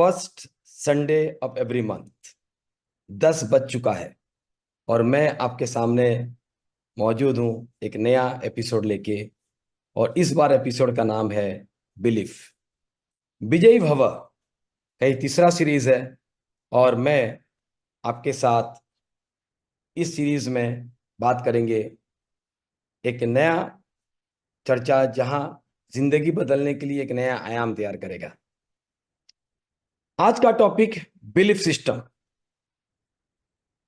First Sunday off every month 10 बज चुका है और मैं आपके सामने मौजूद हूं एक नया एपिसोड लेके। और इस बार एपिसोड का नाम है बिलीफ। विजयी भव का ये तीसरा सीरीज है और मैं आपके साथ इस सीरीज में बात करेंगे एक नया चर्चा जहां जिंदगी बदलने के लिए एक नया आयाम तैयार करेगा। आज का टॉपिक बिलीफ सिस्टम।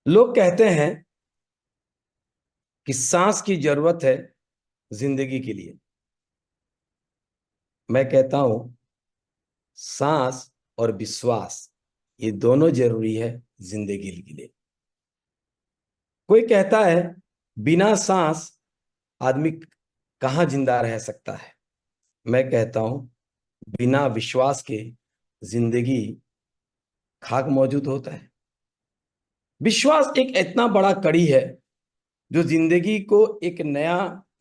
लोग कहते हैं कि सांस की जरूरत है जिंदगी के लिए। मैं कहता हूं सांस और विश्वास ये दोनों जरूरी है जिंदगी के लिए। कोई कहता है बिना सांस आदमी कहां जिंदा रह सकता है। मैं कहता हूं बिना विश्वास के जिंदगी खाक मौजूद होता है। विश्वास एक इतना बड़ा कड़ी है जो जिंदगी को एक नया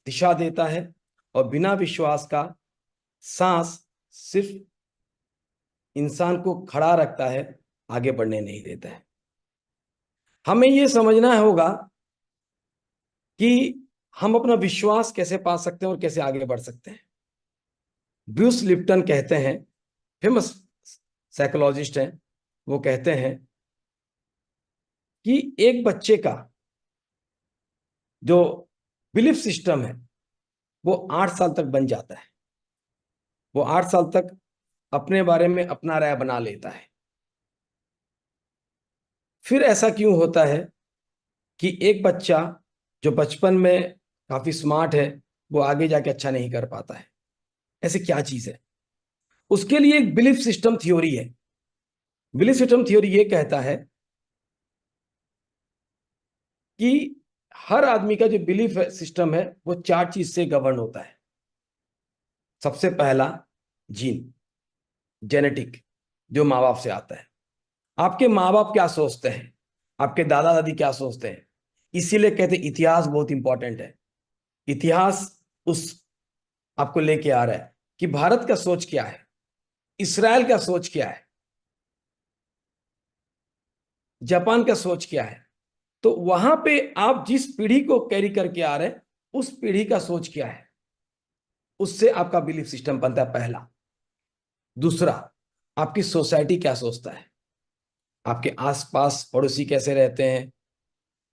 दिशा देता है और बिना विश्वास का सांस सिर्फ इंसान को खड़ा रखता है, आगे बढ़ने नहीं देता है। हमें यह समझना होगा कि हम अपना विश्वास कैसे पा सकते हैं और कैसे आगे बढ़ सकते हैं। ब्रूस लिप्टन कहते हैं, फेमस साइकोलॉजिस्ट हैं, वो कहते हैं कि एक बच्चे का जो बिलीफ सिस्टम है वो 8 साल तक बन जाता है। वो 8 साल तक अपने बारे में अपना राय बना लेता है। फिर ऐसा क्यों होता है कि एक बच्चा जो बचपन में काफी स्मार्ट है वो आगे जाके अच्छा नहीं कर पाता है? ऐसे क्या चीज है? उसके लिए एक बिलीफ सिस्टम थ्योरी है। बिलीफ सिस्टम थ्योरी ये कहता है कि हर आदमी का जो बिलीफ सिस्टम है वो 4 चीज से गवर्न होता है। सबसे पहला जीन, जेनेटिक, जो माँ बाप से आता है। आपके माँ बाप क्या सोचते हैं, आपके दादा दादी क्या सोचते हैं, इसीलिए कहते हैं इतिहास बहुत इंपॉर्टेंट है। इतिहास उस आपको लेके आ रहा है कि भारत का सोच क्या है, इसराइल का सोच क्या है, जापान का सोच क्या है। तो वहां पे आप जिस पीढ़ी को कैरी करके आ रहे हैं उस पीढ़ी का सोच क्या है, उससे आपका बिलीफ सिस्टम बनता है, पहला। दूसरा, आपकी सोसाइटी क्या सोचता है, आपके आसपास पड़ोसी कैसे रहते हैं,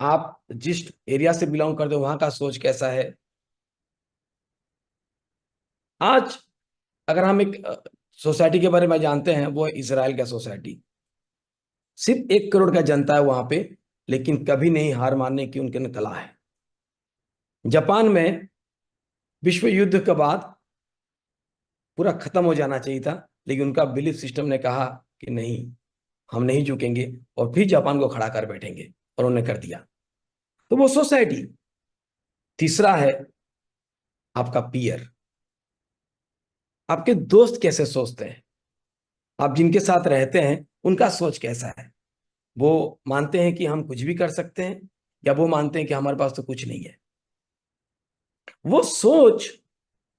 आप जिस एरिया से बिलोंग करते हो वहां का सोच कैसा है। आज अगर हम एक सोसाइटी के बारे में जानते हैं, वो है इसराइल का सोसाइटी। सिर्फ 1 करोड़ का जनता है वहां पे, लेकिन कभी नहीं हार मानने की उनके अंदर कला है। जापान में विश्व युद्ध के बाद पूरा खत्म हो जाना चाहिए था, लेकिन उनका बिलीफ सिस्टम ने कहा कि नहीं, हम नहीं झुकेंगे और फिर जापान को खड़ा कर बैठेंगे, और उन्होंने कर दिया। तो वो सोसाइटी। तीसरा है आपका पीयर, आपके दोस्त कैसे सोचते हैं, आप जिनके साथ रहते हैं उनका सोच कैसा है। वो मानते हैं कि हम कुछ भी कर सकते हैं, या वो मानते हैं कि हमारे पास तो कुछ नहीं है। वो सोच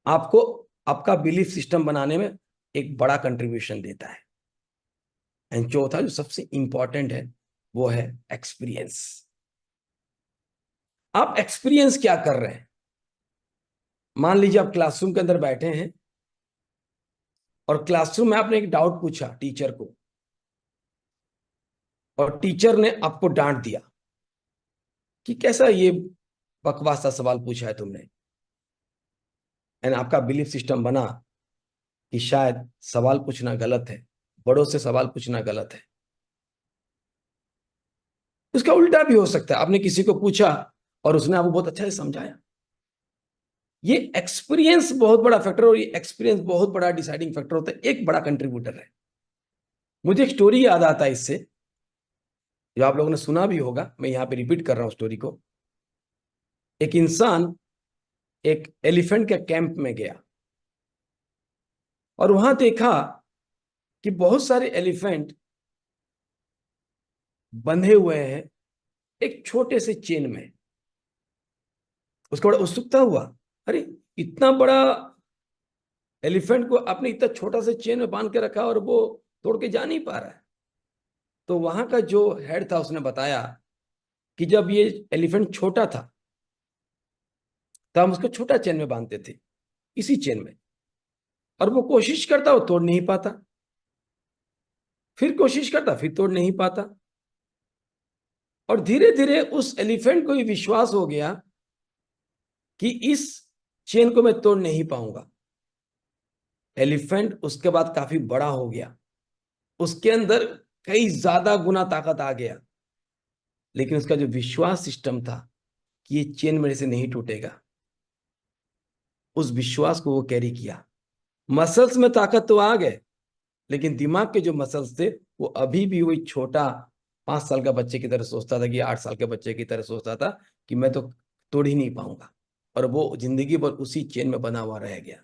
आपको आपका बिलीफ सिस्टम बनाने में एक बड़ा कंट्रीब्यूशन देता है। एंड चौथा जो सबसे इंपॉर्टेंट है वो है एक्सपीरियंस। आप एक्सपीरियंस क्या कर रहे हैं? मान लीजिए आप क्लासरूम के अंदर बैठे हैं और क्लासरूम में आपने एक डाउट पूछा टीचर को, और टीचर ने आपको डांट दिया कि कैसा ये बकवास सा सवाल पूछा है तुमने। एंड आपका बिलीफ सिस्टम बना कि शायद सवाल पूछना गलत है, बड़ों से सवाल पूछना गलत है। उसका उल्टा भी हो सकता है, आपने किसी को पूछा और उसने आपको बहुत अच्छा से समझाया। ये एक्सपीरियंस बहुत बड़ा फैक्टर, और ये एक्सपीरियंस बहुत बड़ा डिसाइडिंग फैक्टर होता है, एक बड़ा कंट्रीब्यूटर है। मुझे एक स्टोरी याद आता है इससे, जो आप लोगों ने सुना भी होगा, मैं यहां पे रिपीट कर रहा हूं स्टोरी को। एक इंसान एक एलिफेंट के कैंप में गया और वहां देखा कि बहुत सारे एलिफेंट बंधे हुए हैं एक छोटे से चेन में। उसको बड़ा उत्सुकता हुआ, अरे इतना बड़ा एलिफेंट को आपने इतना छोटा से चेन में बांध के रखा और वो तोड़ के जा नहीं पा रहा है। तो वहां का जो हेड था उसने बताया कि जब ये एलिफेंट छोटा था तो हम उसको छोटा चेन में बांधते थे, इसी चेन में, और वो कोशिश करता, वो तोड़ नहीं पाता, फिर कोशिश करता, फिर तोड़ नहीं पाता। और धीरे धीरे उस एलिफेंट को ये विश्वास हो गया कि इस चेन को मैं तोड़ नहीं पाऊंगा। एलिफेंट उसके बाद काफी बड़ा हो गया, उसके अंदर कई ज्यादा गुना ताकत आ गया, लेकिन उसका जो विश्वास सिस्टम था कि ये चेन मेरे से नहीं टूटेगा, उस विश्वास को वो कैरी किया। मसल्स में ताकत तो आ गए, लेकिन दिमाग के जो मसल्स थे वो अभी भी वही छोटा 5 साल का बच्चे की तरह सोचता था, कि 8 साल के बच्चे की तरह सोचता था कि मैं तो तोड़ ही नहीं पाऊंगा, और वो जिंदगी भर उसी चेन में बना हुआ रह गया।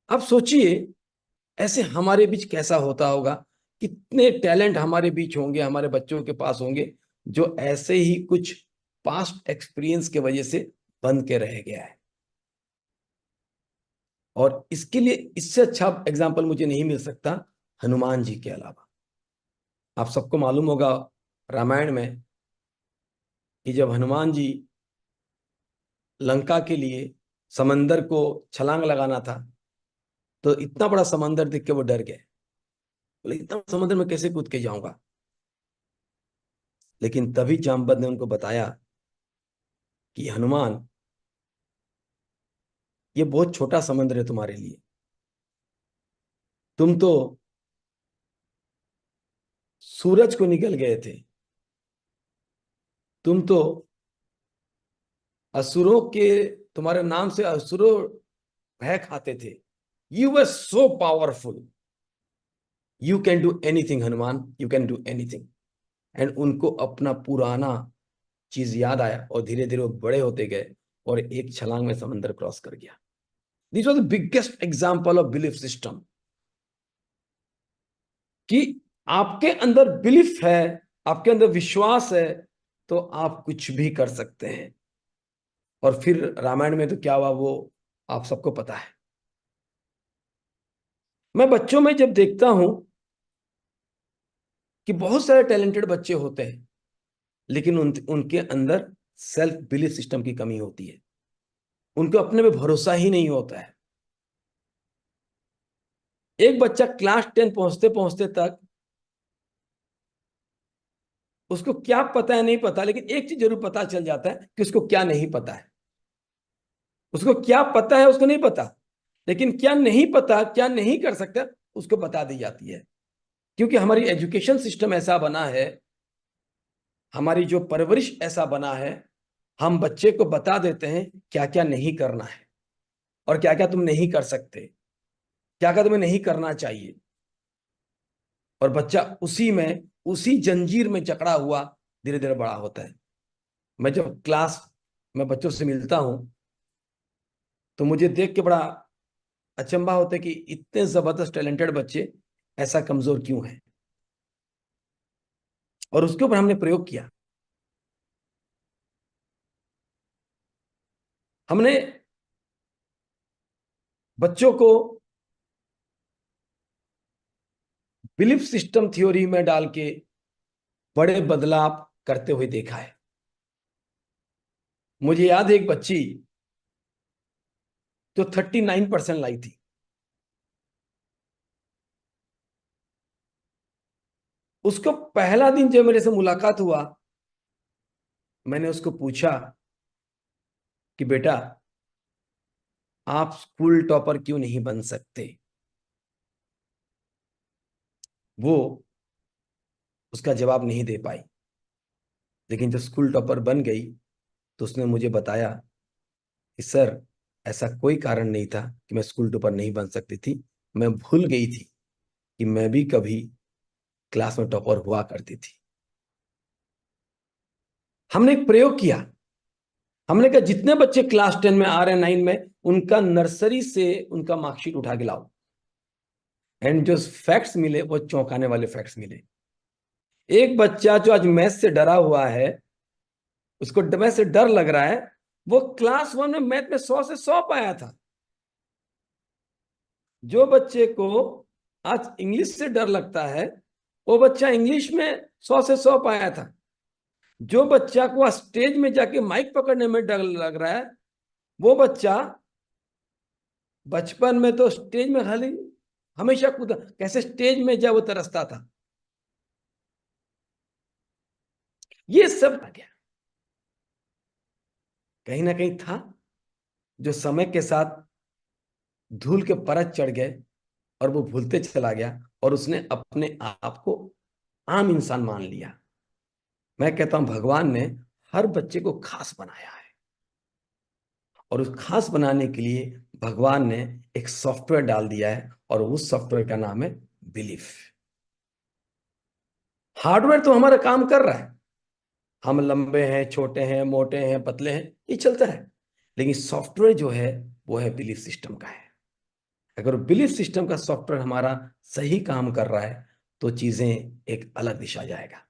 अब सोचिए ऐसे हमारे बीच कैसा होता होगा, कितने टैलेंट हमारे बीच होंगे, हमारे बच्चों के पास होंगे, जो ऐसे ही कुछ पास्ट एक्सपीरियंस के वजह से बंद के रह गया है। और इसके लिए इससे अच्छा एग्जाम्पल मुझे नहीं मिल सकता हनुमान जी के अलावा। आप सबको मालूम होगा रामायण में कि जब हनुमान जी लंका के लिए समंदर को छलांग लगाना था, तो इतना बड़ा समंदर देख के वो डर गए, बोले इतना समुद्र में कैसे कूद के जाऊंगा। लेकिन तभी जामवंत ने उनको बताया कि हनुमान, ये बहुत छोटा समुद्र है तुम्हारे लिए, तुम तो सूरज को निकल गए थे, तुम तो असुरों के, तुम्हारे नाम से असुरों भय खाते थे, you were so powerful, you can do anything Hanuman, you can do anything. And उनको अपना पुराना चीज याद आया, और धीरे धीरे वो बड़े होते गए, और एक छलांग में समंदर क्रॉस कर गया। This was the biggest example of belief system, कि आपके अंदर बिलीफ है, आपके अंदर विश्वास है, तो आप कुछ भी कर सकते हैं। और फिर रामायण में तो क्या हुआ वो आप सबको पता है। मैं बच्चों में जब देखता हूं कि बहुत सारे टैलेंटेड बच्चे होते हैं, लेकिन उनके अंदर सेल्फ बिलीफ सिस्टम की कमी होती है, उनको अपने पे भरोसा ही नहीं होता है। एक बच्चा क्लास 10 पहुंचते पहुंचते तक उसको क्या पता है नहीं पता, लेकिन एक चीज जरूर पता चल जाता है कि उसको क्या नहीं पता है। उसको क्या पता है उसको नहीं पता, लेकिन क्या नहीं पता, क्या नहीं कर सकता, उसको बता दी जाती है। क्योंकि हमारी एजुकेशन सिस्टम ऐसा बना है, हमारी जो परवरिश ऐसा बना है, हम बच्चे को बता देते हैं क्या क्या नहीं करना है, और क्या क्या तुम नहीं कर सकते, क्या क्या तुम्हें नहीं करना चाहिए। और बच्चा उसी में, उसी जंजीर में जकड़ा हुआ धीरे धीरे बड़ा होता है। मैं जब क्लास में बच्चों से मिलता हूं तो मुझे देख के बड़ा अचंभा होता है कि इतने जबरदस्त टैलेंटेड बच्चे ऐसा कमजोर क्यों हैं। और उसके ऊपर हमने प्रयोग किया। हमने बच्चों को बिलीफ सिस्टम थ्योरी में डाल के बड़े बदलाव करते हुए देखा है। मुझे याद है एक बच्ची जो 39% लाई थी, उसको पहला दिन जब मेरे से मुलाकात हुआ, मैंने उसको पूछा कि बेटा आप स्कूल टॉपर क्यों नहीं बन सकते। वो उसका जवाब नहीं दे पाई, लेकिन जब स्कूल टॉपर बन गई तो उसने मुझे बताया कि सर ऐसा कोई कारण नहीं था कि मैं स्कूल टॉपर नहीं बन सकती थी, मैं भूल गई थी कि मैं भी कभी क्लास में टॉपर हुआ करती थी। हमने एक प्रयोग किया। हमने कहा जितने बच्चे क्लास 10 में आ रहे हैं, 9 में, उनका नर्सरी से उनका मार्कशीट उठा के लाओ। एंड जो फैक्ट्स मिले वो चौंकाने वाले फैक्ट्स मिले। एक बच्चा जो आज मैथ से डरा हुआ है, उसको मैथ से डर लग रहा है, वो क्लास 1 में मैथ में 100 से 100 पाया था। जो बच्चे को आज इंग्लिश से डर लगता है, वो बच्चा इंग्लिश में 100 से 100 पाया था। जो बच्चा को स्टेज में जाके माइक पकड़ने में डर लग रहा है, वो बच्चा बचपन में तो स्टेज में खाली हमेशा कूदा, कैसे स्टेज में जा वो तरसता था। ये सब आ गया, कहीं ना कहीं था, जो समय के साथ धूल के परत चढ़ गए और वो भूलते चला गया, और उसने अपने आप को आम इंसान मान लिया। मैं कहता हूं भगवान ने हर बच्चे को खास बनाया है, और उस खास बनाने के लिए भगवान ने एक सॉफ्टवेयर डाल दिया है, और उस सॉफ्टवेयर का नाम है बिलीफ। हार्डवेयर तो हमारा काम कर रहा है, हम लंबे हैं, छोटे हैं, मोटे हैं, पतले हैं, ये चलता है, लेकिन सॉफ्टवेयर जो है वो है बिलीफ सिस्टम का है। अगर बिलीफ सिस्टम का सॉफ्टवेयर हमारा सही काम कर रहा है, तो चीजें एक अलग दिशा जाएगा।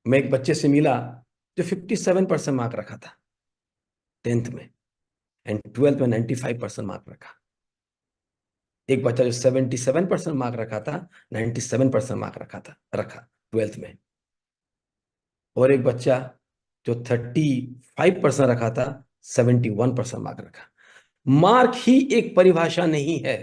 मैं एक बच्चे से मिला जो 57% मार्क रखा था 10th में, एंड 12th में 95% मार्क रखा। एक बच्चा जो 77% मार्क रखा था, 97% मार्क रखा 12th में। और एक बच्चा जो 35% रखा था, 71% मार्क रखा। मार्क ही एक परिभाषा नहीं है।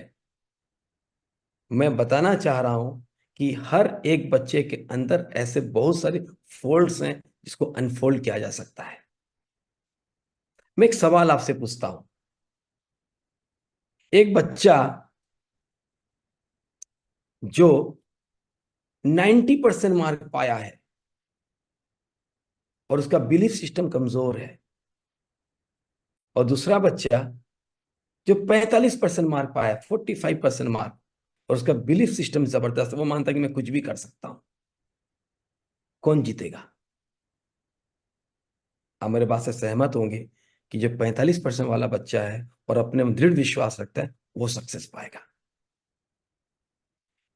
मैं बताना चाह रहा हूं कि हर एक बच्चे के अंदर ऐसे बहुत सारे फोल्ड्स हैं जिसको अनफोल्ड किया जा सकता है। मैं एक सवाल आपसे पूछता हूं, एक बच्चा जो 90% मार्क पाया है और उसका बिलीफ सिस्टम कमजोर है, और दूसरा बच्चा जो 45% मार्क पाया, 45% मार्क, और उसका बिलीफ सिस्टम जबरदस्त है, वो मानता है कि मैं कुछ भी कर सकता हूं, कौन जीतेगा? आप मेरे बात से सहमत होंगे कि जो 45% वाला बच्चा है और अपने में दृढ़ विश्वास रखता है, वो सक्सेस पाएगा,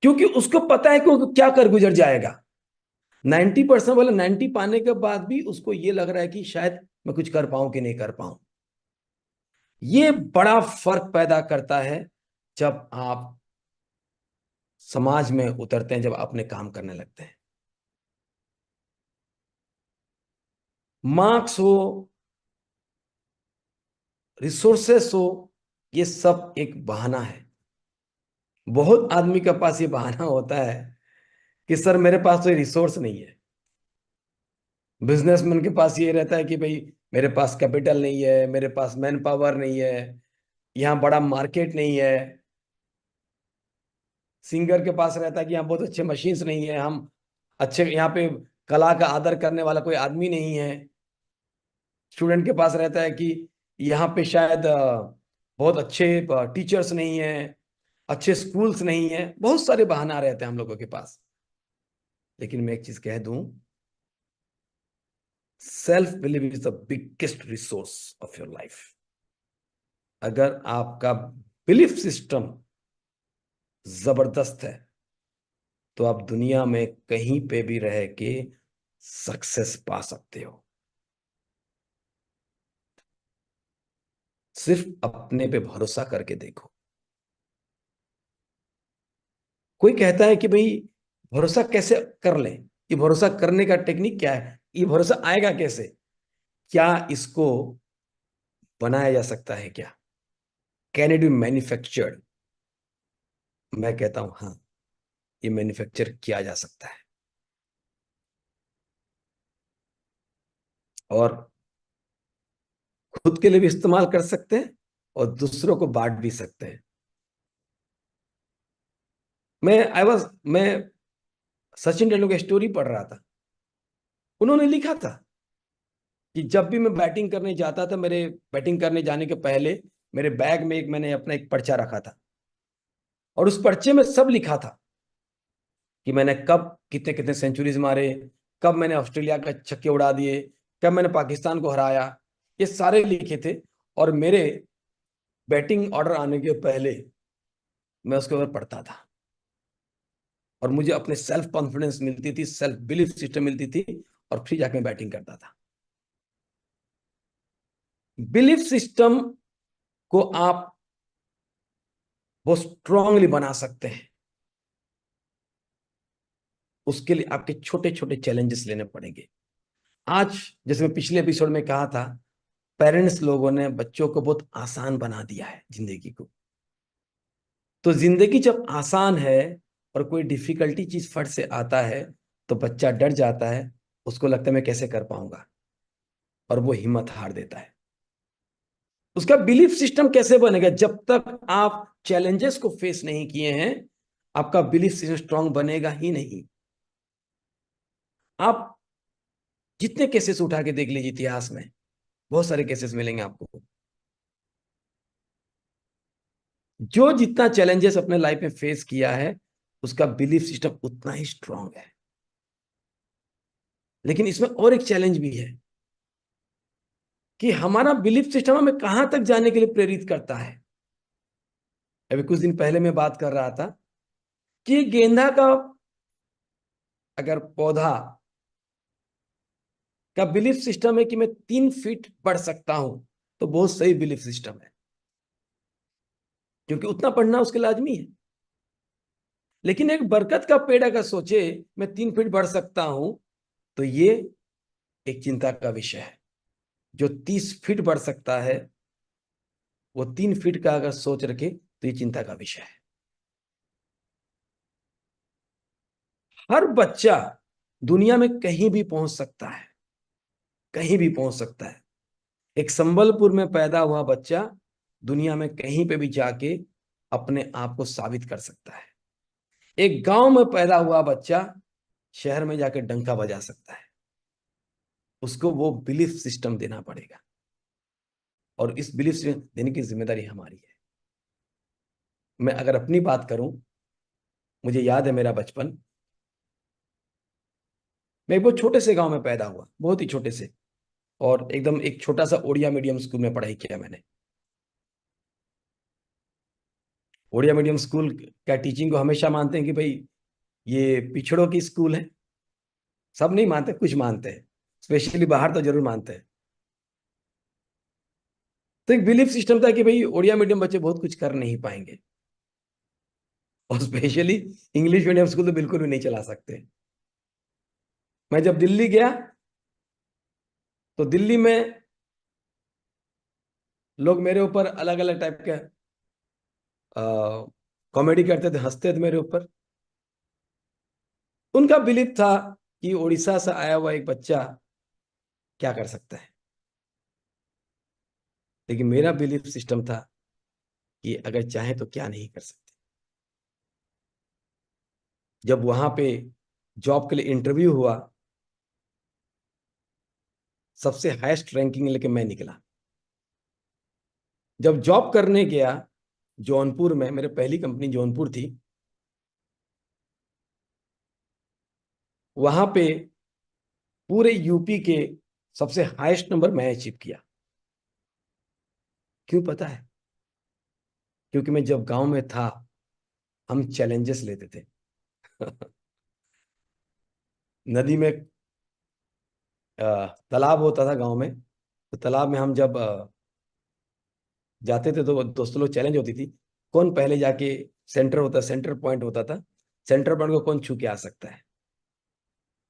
क्योंकि उसको पता है कि वो क्या कर गुजर जाएगा। 90% वाला 90 पाने के बाद भी उसको ये लग रहा है कि शायद मैं कुछ कर पाऊं कि नहीं कर पाऊं। ये बड़ा फर्क पैदा करता है जब आप समाज में उतरते हैं, जब अपने काम करने लगते हैं। मार्क्स हो, रिसोर्सेस हो, ये सब एक बहाना है। बहुत आदमी के पास ये बहाना होता है कि सर मेरे पास तो रिसोर्स नहीं है। बिजनेसमैन के पास ये रहता है कि भाई मेरे पास कैपिटल नहीं है, मेरे पास मैन पावर नहीं है, यहाँ बड़ा मार्केट नहीं है। सिंगर के पास रहता है कि यहाँ बहुत अच्छे मशीन्स नहीं है, हम अच्छे यहाँ पे कला का आदर करने वाला कोई आदमी नहीं है। स्टूडेंट के पास रहता है कि यहाँ पे शायद बहुत अच्छे टीचर्स नहीं है, अच्छे स्कूल्स नहीं है, बहुत सारे बहाना रहते हैं हम लोगों के पास। लेकिन मैं एक चीज कह दूं, self believe is the biggest resource of your life. अगर आपका बिलीफ सिस्टम जबरदस्त है, तो आप दुनिया में कहीं पे भी रह के सक्सेस पा सकते हो। सिर्फ अपने पे भरोसा करके देखो। कोई कहता है कि भाई भरोसा कैसे कर लें, ये भरोसा करने का टेक्निक क्या है, ये भरोसा आएगा कैसे, क्या इसको बनाया जा सकता है क्या, कैन इट बी मैन्युफैक्चर्ड? मैं कहता हूं हाँ, ये मैन्युफैक्चर किया जा सकता है, और खुद के लिए भी इस्तेमाल कर सकते हैं और दूसरों को बांट भी सकते हैं। मैं सचिन तेंदुलकर की स्टोरी पढ़ रहा था। उन्होंने लिखा था कि जब भी मैं बैटिंग करने जाता था, मेरे बैटिंग करने जाने के पहले मेरे बैग में मैंने अपना एक पर्चा रखा था, और उस पर्चे में सब लिखा था कि मैंने कब कितने कितने सेंचुरीज मारे, कब मैंने ऑस्ट्रेलिया का छक्के उड़ा दिए, कब मैंने पाकिस्तान को हराया, ये सारे लिखे थे। और मेरे बैटिंग ऑर्डर आने के पहले मैं उसके ऊपर पढ़ता था, और मुझे अपने सेल्फ कॉन्फिडेंस मिलती थी, सेल्फ बिलीफ सिस्टम मिलती थी, और फिर जाके मैं बैटिंग करता था। बिलीफ सिस्टम को आप वो स्ट्रांगली बना सकते हैं, उसके लिए आपके छोटे छोटे चैलेंजेस लेने पड़ेंगे। आज जैसे मैं पिछले एपिसोड में कहा था, पेरेंट्स लोगों ने बच्चों को बहुत आसान बना दिया है जिंदगी को। तो जिंदगी जब आसान है और कोई डिफिकल्टी चीज फट से आता है, तो बच्चा डर जाता है, उसको लगता है मैं कैसे कर पाऊंगा, और वो हिम्मत हार देता है। उसका बिलीफ सिस्टम कैसे बनेगा? जब तक आप चैलेंजेस को फेस नहीं किए हैं, आपका बिलीफ सिस्टम स्ट्रांग बनेगा ही नहीं। आप जितने केसेस उठा के देख लीजिए इतिहास में, बहुत सारे केसेस मिलेंगे आपको। जो जितना चैलेंजेस अपने लाइफ में फेस किया है, उसका बिलीफ सिस्टम उतना ही स्ट्रांग है। लेकिन इसमें और एक चैलेंज भी है कि हमारा बिलीफ सिस्टम हमें कहां तक जाने के लिए प्रेरित करता है। अभी कुछ दिन पहले मैं बात कर रहा था कि गेंदा का अगर पौधा का बिलीफ सिस्टम है कि मैं 3 फीट बढ़ सकता हूं, तो बहुत सही बिलीफ सिस्टम है, क्योंकि उतना पढ़ना उसके लाजमी है। लेकिन एक बरकत का पेड़ अगर सोचे मैं 3 फीट बढ़ सकता हूं, तो ये एक चिंता का विषय है। जो 30 फीट बढ़ सकता है, वो 3 फीट का अगर सोच रखे, तो ये चिंता का विषय है। हर बच्चा दुनिया में कहीं भी पहुंच सकता है, कहीं भी पहुंच सकता है। एक संबलपुर में पैदा हुआ बच्चा दुनिया में कहीं पे भी जाके अपने आप को साबित कर सकता है। एक गांव में पैदा हुआ बच्चा शहर में जाके डंका बजा सकता है। उसको वो बिलीफ सिस्टम देना पड़ेगा, और इस बिलीफ सिस्टम देने की जिम्मेदारी हमारी है। मैं अगर अपनी बात करूं, मुझे याद है मेरा बचपन। मैं एक बहुत छोटे से गांव में पैदा हुआ, बहुत ही छोटे से, और एकदम एक छोटा सा ओडिया मीडियम स्कूल में पढ़ाई किया मैंने। ओडिया मीडियम स्कूल का टीचिंग को हमेशा मानते हैं कि भाई ये पिछड़ों की स्कूल है। सब नहीं मानते, कुछ मानते हैं, स्पेशली बाहर तो जरूर मानते हैं। तो एक बिलीफ सिस्टम था कि भाई ओडिया मीडियम बच्चे बहुत कुछ कर नहीं पाएंगे, और स्पेशली इंग्लिश मीडियम स्कूल तो बिल्कुल भी नहीं चला सकते। मैं जब दिल्ली गया, तो दिल्ली में लोग मेरे ऊपर अलग अलग टाइप के कॉमेडी करते थे, हंसते थे मेरे ऊपर। उनका बिलीफ था कि उड़ीसा से आया हुआ एक बच्चा क्या कर सकता है। लेकिन मेरा बिलीफ सिस्टम था कि अगर चाहे तो क्या नहीं कर सकते। जब वहां पे जॉब के लिए इंटरव्यू हुआ, सबसे हाईएस्ट रैंकिंग लेके मैं निकला। जब जॉब करने गया जौनपुर में, मेरे पहली कंपनी जौनपुर थी, वहां पे पूरे यूपी के सबसे हाईएस्ट नंबर मैं अचीव किया। क्यों पता है? क्योंकि मैं जब गांव में था, हम चैलेंजेस लेते थे। नदी में तालाब होता था गांव में, तो तालाब में हम जब जाते थे, तो दोस्तों लोग चैलेंज होती थी, कौन पहले जाके, सेंटर होता, सेंटर पॉइंट होता था, सेंटर पॉइंट को कौन छू के आ सकता है।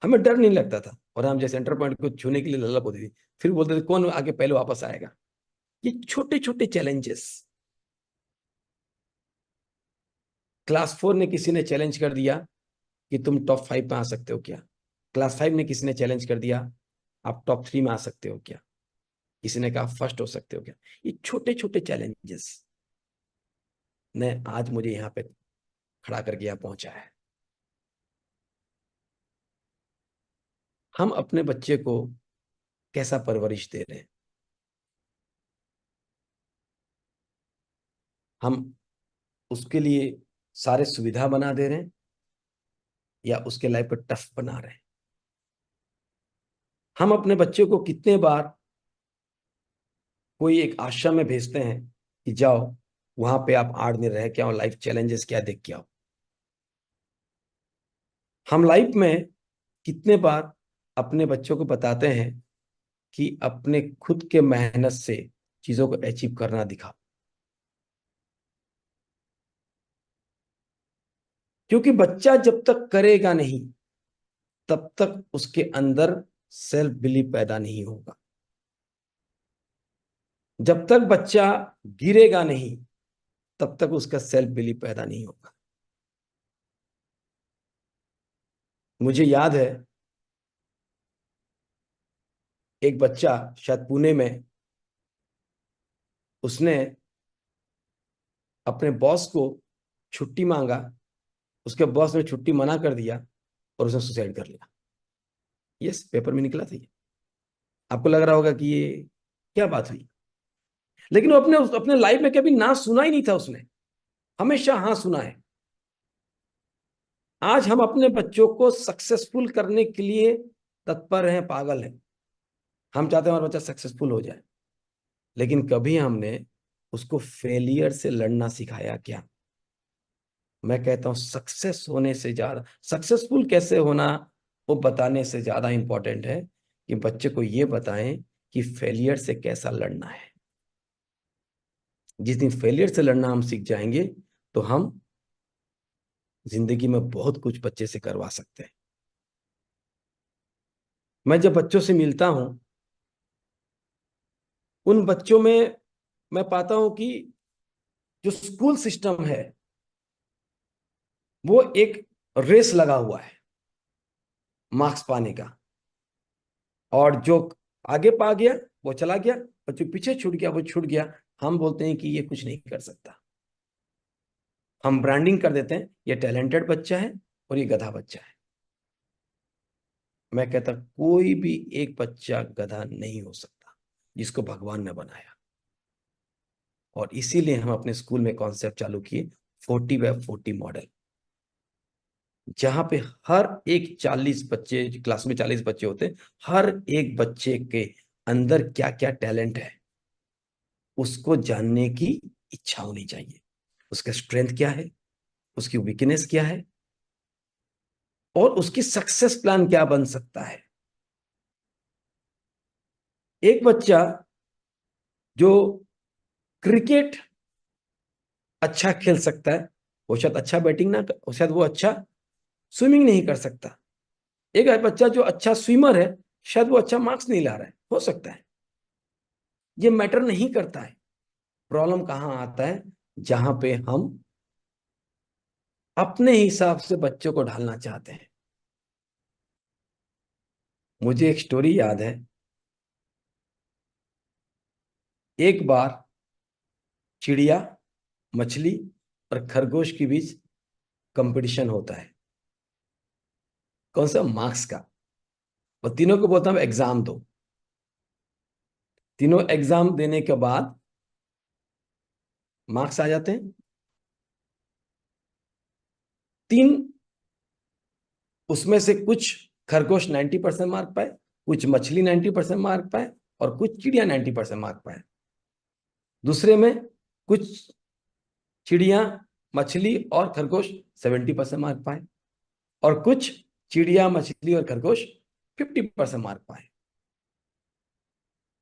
हमें डर नहीं लगता था, और हम जो सेंटर पॉइंट को छूने के लिए ललक होती थी। फिर बोलते थे कौन आगे पहले वापस आएगा। ये छोटे छोटे चैलेंजेस। क्लास 4 ने किसी ने चैलेंज कर दिया कि तुम टॉप 5 में आ सकते हो क्या। क्लास 5 ने किसी ने चैलेंज कर दिया, आप टॉप 3 में आ सकते हो क्या। किसी ने कहा फर्स्ट हो सकते हो क्या। ये छोटे छोटे चैलेंजेस ने आज मुझे यहाँ पे खड़ा करके यहाँ पहुंचा है। हम अपने बच्चे को कैसा परवरिश दे रहे हैं? हम उसके लिए सारे सुविधा बना दे रहे हैं, या उसके लाइफ को टफ बना रहे हैं? हम अपने बच्चे को कितने बार कोई एक आश्रम में भेजते हैं कि जाओ वहां पे आप 8 दिन रह के आओ, लाइफ चैलेंजेस क्या देख के आओ। हम लाइफ में कितने बार अपने बच्चों को बताते हैं कि अपने खुद के मेहनत से चीजों को अचीव करना दिखाओ। क्योंकि बच्चा जब तक करेगा नहीं तब तक उसके अंदर सेल्फ बिलीफ पैदा नहीं होगा। जब तक बच्चा गिरेगा नहीं तब तक उसका सेल्फ बिलीफ पैदा नहीं होगा। मुझे याद है एक बच्चा शायद पुणे में, उसने अपने बॉस को छुट्टी मांगा, उसके बॉस ने छुट्टी मना कर दिया और उसने सुसाइड कर लिया। यस, पेपर में निकला था ये। आपको लग रहा होगा कि ये क्या बात हुई, लेकिन वो अपने अपने लाइफ में कभी ना सुना ही नहीं था उसने, हमेशा हाँ सुना है। आज हम अपने बच्चों को सक्सेसफुल करने के लिए तत्पर हैं, पागल हैं। हम चाहते हैं हमारा बच्चा सक्सेसफुल हो जाए, लेकिन कभी हमने उसको फेलियर से लड़ना सिखाया क्या? मैं कहता हूं सक्सेस होने से ज्यादा, सक्सेसफुल कैसे होना वो बताने से ज्यादा इंपॉर्टेंट है कि बच्चे को ये बताएं कि फेलियर से कैसा लड़ना है। जिस दिन फेलियर से लड़ना हम सीख जाएंगे तो हम जिंदगी में बहुत कुछ बच्चे से करवा सकते हैं। मैं जब बच्चों से मिलता हूं, उन बच्चों में मैं पाता हूं कि जो स्कूल सिस्टम है वो एक रेस लगा हुआ है मार्क्स पाने का, और जो आगे पा गया वो चला गया और जो पीछे छूट गया वो छूट गया। हम बोलते हैं कि ये कुछ नहीं कर सकता, हम ब्रांडिंग कर देते हैं ये टैलेंटेड बच्चा है और ये गधा बच्चा है। मैं कहता कोई भी एक बच्चा गधा नहीं हो सकता जिसको भगवान ने बनाया। और इसीलिए हम अपने स्कूल में कॉन्सेप्ट चालू किए 40/40 मॉडल, जहां पे हर एक 40 बच्चे, क्लास में 40 बच्चे होते, हर एक बच्चे के अंदर क्या क्या टैलेंट है उसको जानने की इच्छा होनी चाहिए। उसका स्ट्रेंथ क्या है, उसकी वीकनेस क्या है, और उसकी सक्सेस प्लान क्या बन सकता है। एक बच्चा जो क्रिकेट अच्छा खेल सकता है वो शायद अच्छा बैटिंग ना कर, शायद वो अच्छा स्विमिंग नहीं कर सकता। एक बच्चा जो अच्छा स्विमर है शायद वो अच्छा मार्क्स नहीं ला रहा है, हो सकता है। ये मैटर नहीं करता है। प्रॉब्लम कहां आता है, जहां पे हम अपने हिसाब से बच्चों को ढालना चाहते हैं। मुझे एक स्टोरी याद है, एक बार चिड़िया, मछली और खरगोश के बीच कंपटीशन होता है। कौन सा? मार्क्स का। और तीनों को बोलता हूं एग्जाम दो। तीनों एग्जाम देने के बाद मार्क्स आ जाते हैं। तीन, उसमें से कुछ खरगोश 90% मार्क पाए, कुछ मछली 90% मार्क पाए और कुछ चिड़िया 90% मार्क पाए। दूसरे में कुछ चिड़िया, मछली और खरगोश 70% मार्क पाए और कुछ चिड़िया, मछली और खरगोश 50% मार्क पाए।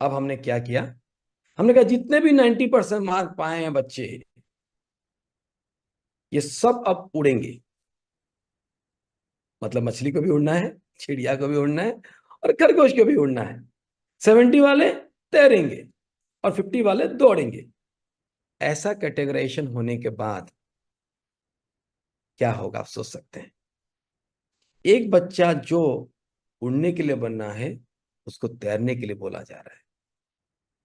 अब हमने क्या किया, हमने कहा जितने भी 90% मार्क पाए हैं बच्चे, ये सब अब उड़ेंगे। मतलब मछली को भी उड़ना है, चिड़िया को भी उड़ना है और खरगोश को भी उड़ना है। 70 वाले तैरेंगे और 50 वाले दौड़ेंगे। ऐसा कैटेगराइजेशन होने के बाद क्या होगा आप सोच सकते हैं। एक बच्चा जो उड़ने के लिए बनना है उसको तैरने के लिए बोला जा रहा है।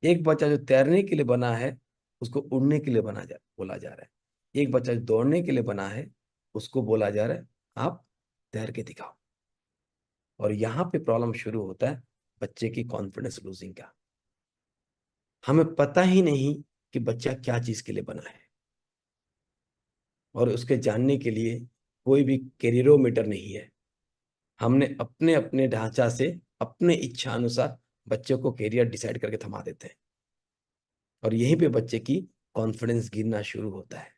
एक बच्चा जो तैरने के लिए बना है उसको उड़ने के लिए बोला जा रहा है। एक बच्चा जो दौड़ने के लिए बना है उसको बोला जा रहा है आप तैर के दिखाओ। और यहां पे प्रॉब्लम शुरू होता है बच्चे की कॉन्फिडेंस लूजिंग का। हमें पता ही नहीं कि बच्चा क्या चीज के लिए बना है, और उसके जानने के लिए कोई भी कैरियरोमीटर नहीं है। हमने अपने अपने ढांचा से अपने इच्छा अनुसार बच्चे को कैरियर डिसाइड करके थमा देते हैं, और यहीं पे बच्चे की कॉन्फिडेंस गिरना शुरू होता है।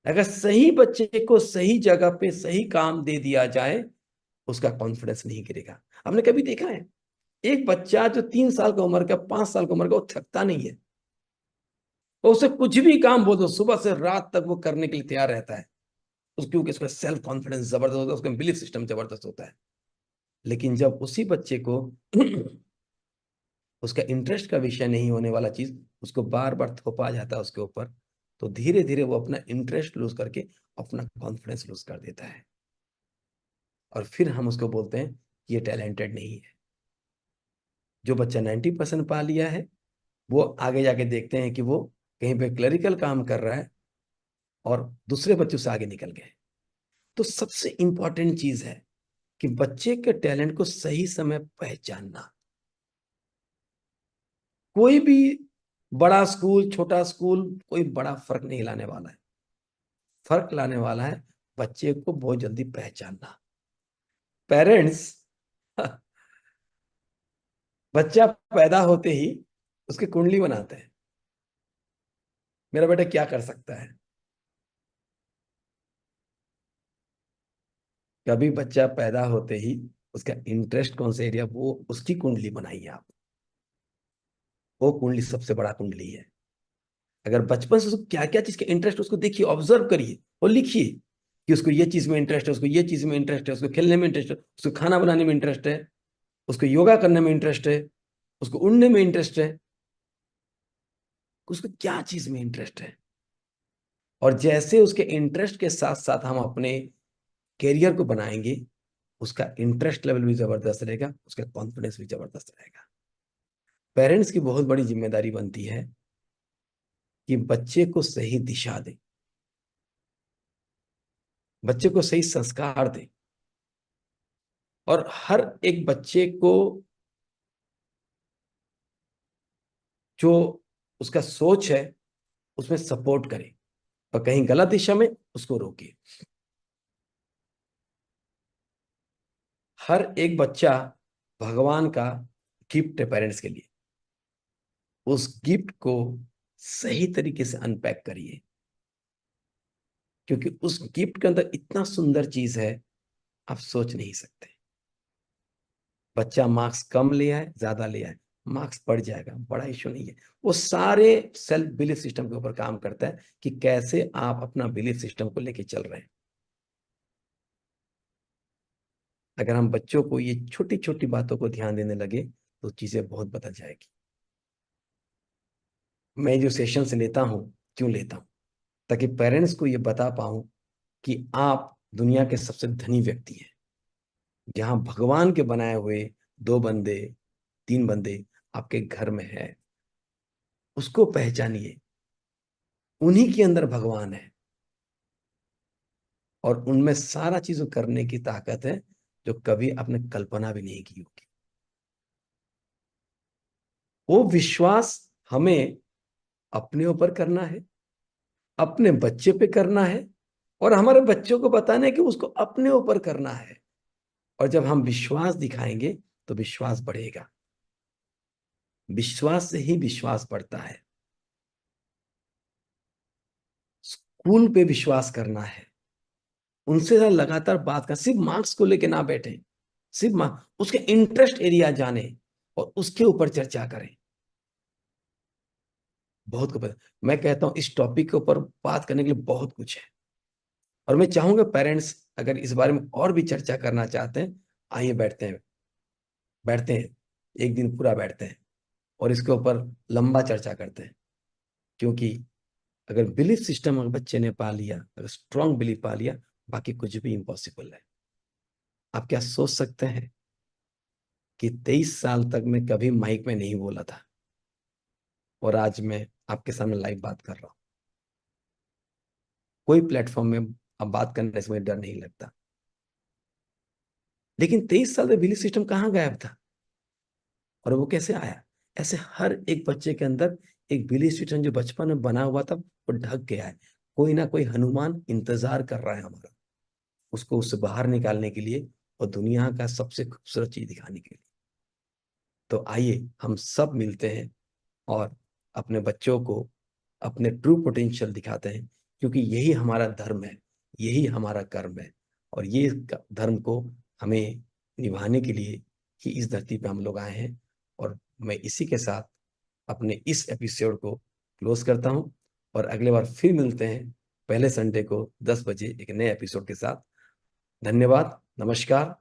अगर सही बच्चे को सही जगह पे सही काम दे दिया जाए उसका कॉन्फिडेंस नहीं गिरेगा। हमने कभी देखा है एक बच्चा जो 3 साल का उम्र का, 5 साल का उम्र का, वो थकता नहीं है। वो उसे कुछ भी काम बोल दो सुबह से रात तक वो करने के लिए तैयार रहता है। क्योंकि उसका सेल्फ कॉन्फिडेंस जबरदस्त होता है, उसका बिलीफ सिस्टम जबरदस्त होता है। लेकिन जब उसी बच्चे को उसका इंटरेस्ट का विषय नहीं होने वाला चीज उसको बार बार थोपा जाता है उसके ऊपर, तो धीरे धीरे वो अपना इंटरेस्ट लूज करके अपना कॉन्फिडेंस लूज कर देता है, और फिर हम उसको बोलते हैं कि ये टैलेंटेड नहीं है। जो बच्चा 90% पा लिया है, वो आगे जाके देखते हैं कि वो कहीं पे क्लरिकल काम कर रहा है और दूसरे बच्चों से आगे निकल गए। तो सबसे इंपॉर्टेंट चीज है कि बच्चे के टैलेंट को सही समय पहचानना। कोई भी बड़ा स्कूल छोटा स्कूल कोई बड़ा फर्क नहीं लाने वाला है। फर्क लाने वाला है बच्चे को बहुत जल्दी पहचानना। पेरेंट्स बच्चा पैदा होते ही उसकी कुंडली बनाते हैं, मेरा बेटा क्या कर सकता है। कभी बच्चा पैदा होते ही उसका इंटरेस्ट कौन सा एरिया, वो उसकी कुंडली बनाइए आप। वो कुंडली सबसे बड़ा कुंडली है। अगर बचपन से उसको क्या क्या चीज का इंटरेस्ट, उसको देखिए, ऑब्जर्व करिए और लिखिए कि उसको ये चीज में इंटरेस्ट है, उसको ये चीज में इंटरेस्ट है, उसको खेलने में इंटरेस्ट है, उसको खाना बनाने में इंटरेस्ट है, उसको योगा करने में इंटरेस्ट है, उसको उड़ने में इंटरेस्ट है, उसको क्या चीज में इंटरेस्ट है। और जैसे उसके इंटरेस्ट के साथ साथ हम अपने कैरियर को बनाएंगे, उसका इंटरेस्ट लेवल भी जबरदस्त रहेगा, उसका कॉन्फिडेंस भी जबरदस्त रहेगा। पेरेंट्स की बहुत बड़ी जिम्मेदारी बनती है कि बच्चे को सही दिशा दें, बच्चे को सही संस्कार दें, और हर एक बच्चे को जो उसका सोच है उसमें सपोर्ट करें, और कहीं गलत दिशा में उसको रोके। हर एक बच्चा भगवान का गिफ्ट है पेरेंट्स के लिए। उस गिफ्ट को सही तरीके से अनपैक करिए, क्योंकि उस गिफ्ट के अंदर इतना सुंदर चीज है आप सोच नहीं सकते। बच्चा मार्क्स कम ले आए ज्यादा ले आए, मार्क्स बढ़ जाएगा, बड़ा इशू नहीं है। वो सारे सेल्फ बिलीफ सिस्टम के ऊपर काम करता है कि कैसे आप अपना बिलीफ सिस्टम को लेके चल रहे हैं। अगर हम बच्चों को ये छोटी छोटी बातों को ध्यान देने लगे तो चीजें बहुत बदल जाएगी। मैं जो सेशंस लेता हूँ, क्यों लेता हूँ? ताकि पेरेंट्स को ये बता पाऊं कि आप दुनिया के सबसे धनी व्यक्ति हैं। जहां भगवान के बनाए हुए 2 बंदे 3 बंदे आपके घर में है, उसको पहचानिए। उन्हीं के अंदर भगवान है, और उनमें सारा चीज करने की ताकत है जो कभी आपने कल्पना भी नहीं की होगी। वो विश्वास हमें अपने ऊपर करना है, अपने बच्चे पे करना है, और हमारे बच्चों को बताना है कि उसको अपने ऊपर करना है। और जब हम विश्वास दिखाएंगे तो विश्वास बढ़ेगा। विश्वास से ही विश्वास बढ़ता है। स्कूल पे विश्वास करना है, उनसे लगातार बात कर, सिर्फ मार्क्स को लेके ना बैठे, सिर्फ उसके इंटरेस्ट एरिया जाने और उसके ऊपर चर्चा करें। बहुत कुछ, मैं कहता हूं इस टॉपिक के ऊपर बात करने के लिए बहुत कुछ है, और मैं चाहूंगा पेरेंट्स अगर इस बारे में और भी चर्चा करना चाहते हैं, आइए बैठते हैं, बैठते हैं, एक दिन पूरा बैठते हैं और इसके ऊपर लंबा चर्चा करते हैं। क्योंकि अगर बिलीफ सिस्टम अगर बच्चे ने पा लिया, अगर स्ट्रांग बिलीफ पा लिया, बाकी कुछ भी इम्पॉसिबल है। आप क्या सोच सकते हैं कि 23 साल तक मैं कभी माइक में नहीं बोला था, और आज मैं आपके सामने लाइव बात कर रहा हूं। कोई प्लेटफॉर्म में अब बात करने से मुझे डर नहीं लगता। लेकिन 23 साल में बिलीफ सिस्टम कहाँ गायब था, और वो कैसे आया? ऐसे हर एक बच्चे के अंदर एक बिलीफ सिस्टम जो बचपन में बना हुआ था वो ढक गया है। कोई ना कोई हनुमान इंतजार कर रहा है हमारा, उसको उससे बाहर निकालने के लिए और दुनिया का सबसे खूबसूरत चीज दिखाने के लिए। तो आइए हम सब मिलते हैं और अपने बच्चों को अपने ट्रू पोटेंशियल दिखाते हैं, क्योंकि यही हमारा धर्म है, यही हमारा कर्म है। और ये धर्म को हमें निभाने के लिए ही इस धरती पे हम लोग आए हैं। और मैं इसी के साथ अपने इस एपिसोड को क्लोज करता हूँ, और अगले बार फिर मिलते हैं। पहले संडे को 10 बजे एक नए एपिसोड के साथ। धन्यवाद, नमस्कार।